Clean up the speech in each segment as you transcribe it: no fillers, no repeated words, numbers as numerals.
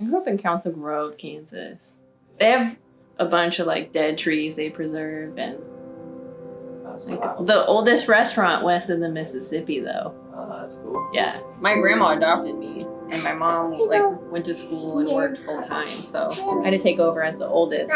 I grew up in Council Grove, Kansas. They have a bunch of like dead trees they preserve, and like, the oldest restaurant west of the Mississippi, though. Oh, that's cool. Yeah, my grandma adopted me, and my mom like went to school and worked full time, so I had to take over as the oldest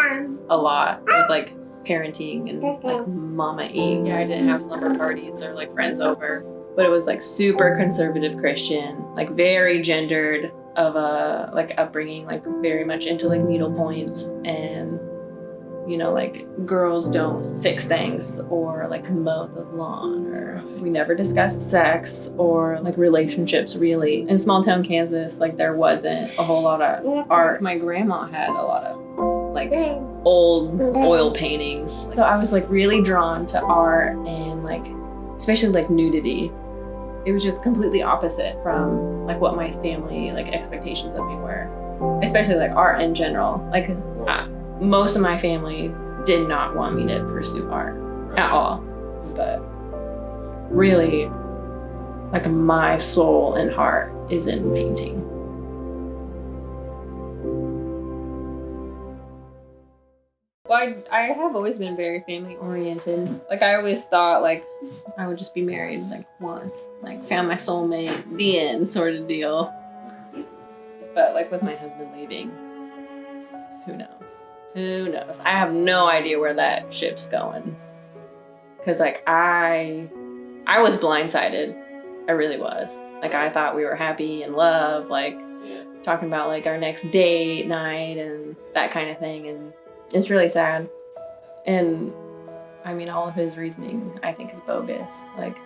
a lot with like parenting and like Mama Eve. Yeah, I didn't have slumber parties or like friends over, but it was like super conservative Christian, like very gendered of a like upbringing, like very much into like needle points and, you know, like girls don't fix things or like mow the lawn, or we never discussed sex or like relationships really. In small town Kansas, like there wasn't a whole lot of art. My grandma had a lot of like old oil paintings. So I was like really drawn to art and like, especially like nudity. It was just completely opposite from like what my family like expectations of me were, especially like art in general. Like most of my family did not want me to pursue art at all, but really like my soul and heart is in painting. Well, I have always been very family oriented. Like I always thought like I would just be married like once, like found my soulmate, the end sort of deal. But like with my husband leaving, who knows? Who knows? I have no idea where that ship's going. Cause like I was blindsided. I really was. Like I thought we were happy in love, like talking about like our next date night and that kind of thing, and it's really sad. And I mean, all of his reasoning I think is bogus. Like,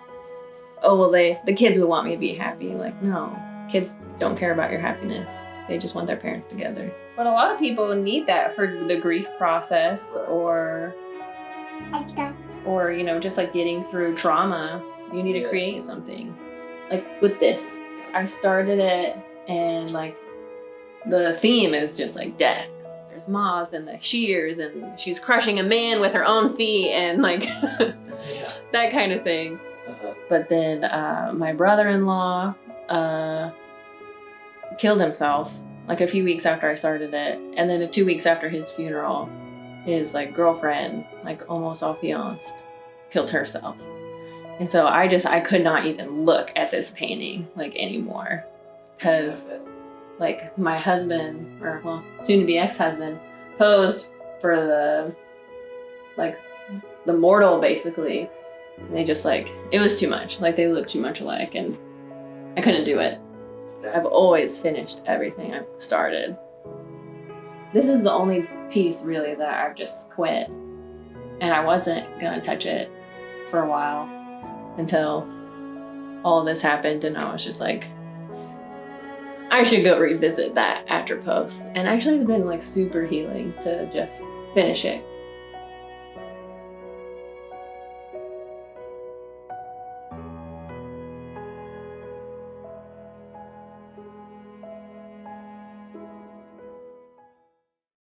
oh, well, the kids would want me to be happy. Like, no, kids don't care about your happiness. They just want their parents together. But a lot of people need that for the grief process or, you know, just like getting through trauma. You need to create something. Like with this, I started it and like the theme is just like death. There's moths and the shears and she's crushing a man with her own feet and like that kind of thing. But then my brother-in-law killed himself like a few weeks after I started it. And then 2 weeks after his funeral, his like girlfriend, like almost all fiancé, killed herself. And so I could not even look at this painting like anymore, because like my husband, or well, soon to be ex-husband, posed for the mortal basically. And they just like, it was too much. Like they looked too much alike and I couldn't do it. I've always finished everything I've started. This is the only piece really that I've just quit. And I wasn't gonna touch it for a while until all of this happened, and I was just like, I should go revisit that after post. And actually it's been like super healing to just finish it